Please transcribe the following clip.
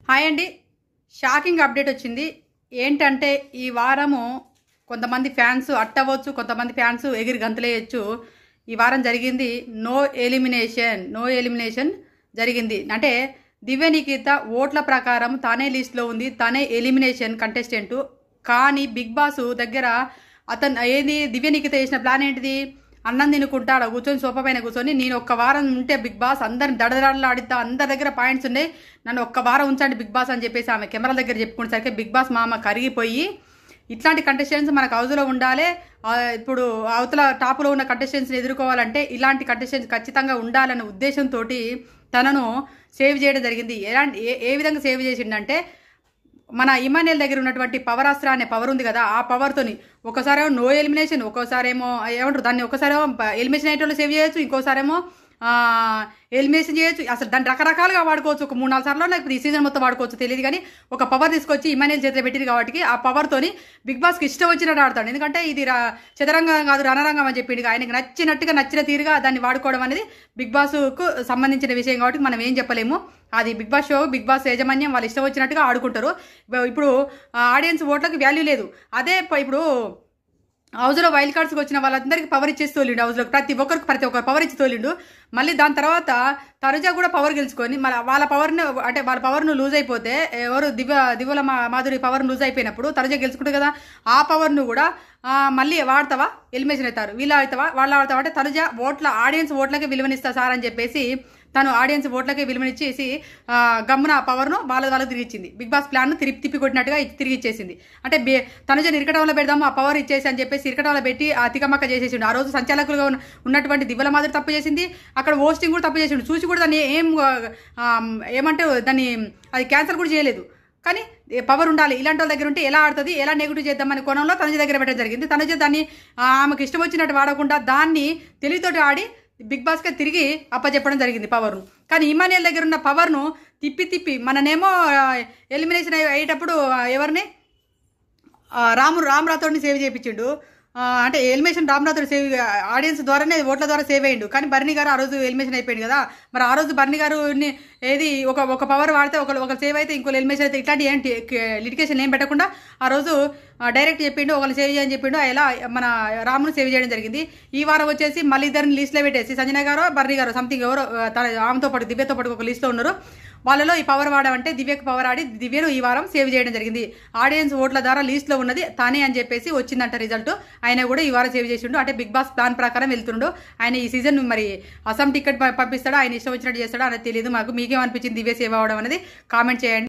Hi అండి. Shocking update వచ్చింది. ఏంటంటే ఈ వారము కొంతమంది ఫ్యాన్స్ అట్టవచ్చు, కొంతమంది ఫ్యాన్స్ ఎగిరి గంతులేయచ్చు. ఈ వారం జరిగింది నో ఎలిమినేషన్ జరిగింది. అంటే దివ్య నిఖిత ఓట్ల ప్రకారం తానే లిస్ట్లో ఉంది, తానే ఎలిమినేషన్ కంటెస్టెంట్. కానీ బిగ్ బాస్ దగ్గర అతను ఏది దివ్య నిఖిత చేసిన ప్లాన్ ఏంటిది? అన్నం తినుకుంటా అలా కూర్చొని సోఫా పైన కూర్చొని నేను ఒక్క వారం ఉంటే బిగ్ బాస్ అందరిని దడదడలాడితా, అందరి దగ్గర పాయింట్స్ ఉన్నాయి, నన్ను ఒక్క వారం ఉంచండి బిగ్ బాస్ అని చెప్పేసి ఆమె కెమెరా దగ్గర చెప్పుకునేసరికి బిగ్ బాస్ మామ కరిగిపోయి ఇట్లాంటి కంటెస్టెంట్స్ మనకు హౌస్లో ఉండాలి, ఇప్పుడు అవతల టాప్లో ఉన్న కంటెస్టెంట్స్ని ఎదుర్కోవాలంటే ఇలాంటి కంటెస్టెంట్స్ ఖచ్చితంగా ఉండాలనే ఉద్దేశంతో తనను సేవ్ చేయడం జరిగింది. ఏ విధంగా సేవ్ చేసిండంటే మన ఇమాన్యుయల్ దగ్గర ఉన్నటువంటి పవర్ అస్త్ర అనే పవర్ ఉంది కదా, ఆ పవర్తోని ఒకసారేమో నో ఎలిమినేషన్, ఒక్కోసారేమో ఏమంటారు దాన్ని, ఒకసారేమో ఎలిమినేషన్ అయ్యేటోళ్ళు సేవ్ చేయొచ్చు, ఇంకోసారేమో ఎలిమినేషన్ చేయొచ్చు. అసలు దాన్ని రకరకాలుగా వాడుకోవచ్చు. ఒక 3-4 సార్లు లేకపోతే ఈ సీజన్ మొత్తం వాడుకోవచ్చు తెలియదు, కానీ ఒక పవర్ తీసుకొచ్చి ఇమాన్యుయల్ చేతిలో పెట్టింది కాబట్టి ఆ పవర్తోని బిగ్ బాస్కి ఇష్టం వచ్చినట్టు ఆడతాడు. ఎందుకంటే ఇది చదరంగం కాదు రణరంగం అని చెప్పింది. ఆయనకి నచ్చిన తీరుగా దాన్ని వాడుకోవడం అనేది బిగ్ బాస్కు సంబంధించిన విషయం కాబట్టి మనం ఏం చెప్పలేము. అది Bigg Boss show, Bigg Boss యాజమాన్యం వాళ్ళు ఇష్టం వచ్చినట్టుగా ఆడుకుంటారు. ఇప్పుడు ఆడియన్స్ ఓట్లకు వాల్యూ లేదు. అదే ఇప్పుడు హౌస్లో వైల్డ్ కార్డ్స్కి వచ్చిన వాళ్ళందరికీ పవర్ ఇచ్చేసి తోలిండు. హౌస్లో ప్రతి ఒక్కరు పవర్ ఇచ్చి తోలిండు. మళ్ళీ దాని తర్వాత తనుజ కూడా పవర్ గెలుచుకొని మళ్ళీ వాళ్ళ పవర్ను లూజ్ అయిపోతే, ఎవరు దివ్యల మాధురి పవర్ను లూజ్ అయిపోయినప్పుడు తనుజ గెలుచుకుంటుంది కదా, ఆ పవర్ను కూడా మళ్ళీ వాడతావా, ఎలిమినేషన్ అవుతారు, వీళ్ళు ఆడతావా వాళ్ళు ఆడతావా అంటే తనుజ ఆడియన్స్ ఓట్లకే విలువనిస్తా సార్ అని చెప్పేసి తను ఆడియన్స్ ఓట్లకే విలువనిచ్చేసి గమ్మున పవర్ను వాళ్ళకి తిరిగిచ్చింది. బిగ్ బాస్ ప్లాన్ను తిప్పి కొట్టినట్టుగా తిరిగి ఇచ్చేసింది. అంటే తనుజని ఇరకటంలో పెడదాము, ఆ పవర్ ఇచ్చేసి అని చెప్పేసి ఇరకటంలో పెట్టి ఆ తికమక్క చేసేసిండు. ఆ రోజు సంచాలకులుగా ఉన్నటువంటి దివ్యల మాదిరి తప్పు చేసింది, అక్కడ హోస్టింగ్ కూడా తప్పు చేసిండు. చూసి కూడా దాన్ని ఏమంటే దాన్ని అది క్యాన్సల్ కూడా చేయలేదు. కానీ పవర్ ఉండాలి, ఇలాంటి వాళ్ళ దగ్గర ఉంటే ఎలా ఆడుతుంది, ఎలా నెగిటివ్ చేద్దామని కోణంలో తనుజ దగ్గర పెట్టడం జరిగింది. తనుజ దాన్ని ఆమెకు ఇష్టం వచ్చినట్టు వాడకుండా దాన్ని తెలివితోటి ఆడి బిగ్ బాస్కే తిరిగి అప్పచెప్పడం జరిగింది పవర్ను. కానీ ఇమాన్యుయల్ దగ్గర ఉన్న పవర్ను తిప్పి మననేమో ఎలిమినేషన్ అయ్యేటప్పుడు ఎవరిని రామ్ రాథోడ్ని సేవ్ చేయించిండు. అంటే elimination Ram Rathod save audience ద్వారానే ఓట్ల ద్వారా సేవ్ అయ్యిండు. కానీ బర్నీ గారు ఆ రోజు ఎలిమినేషన్ అయిపోయింది కదా, మరి ఆ రోజు బర్నీ గారు ఏది ఒక పవర్ వాడితే ఒక సేవ్ అయితే ఇంకో ఎలిమినేషన్ అయితే ఇట్లాంటి ఏంటి లిటికేషన్ ఏం పెట్టకుండా ఆ రోజు డైరెక్ట్ చెప్పిండు ఒకళ్ళు సేవ్ చేయని చెప్పిండు. ఇలా మన రామును సేవ్ చేయడం జరిగింది. ఈ వారం వచ్చేసి మళ్ళీ ఇద్దరిని లిస్ట్లో పెట్టేసి సంజన గారు బర్నీ గారు సంథింగ్ ఎవరో ఆమెతో పాటు దివ్యతో పాటు ఒక లిస్ట్లో ఉన్నారు. వాళ్ళలో ఈ పవర్ వాడమంటే దివ్యకు పవర్ ఆడి దివ్యను ఈ వారం సేవ్ చేయడం జరిగింది. ఆడియన్స్ ఓట్ల ద్వారా లిస్ట్లో ఉన్నది తానే అని చెప్పేసి వచ్చిందంట రిజల్ట్. ఆయన కూడా ఈ వారం సేవ్ చేసిండు. అంటే బిగ్ బాస్ ప్లాన్ ప్రకారం వెళ్తుండు. ఆయన ఈ సీజన్ మరి అసమ్ టికెట్ పంపిస్తాడా, ఆయన ఇష్టం వచ్చినట్టు చేస్తాడా అనేది తెలియదు మాకు. మీకేమనిపించింది దివ్య సేవ్ అవ్వడం అనేది కామెంట్ చేయండి.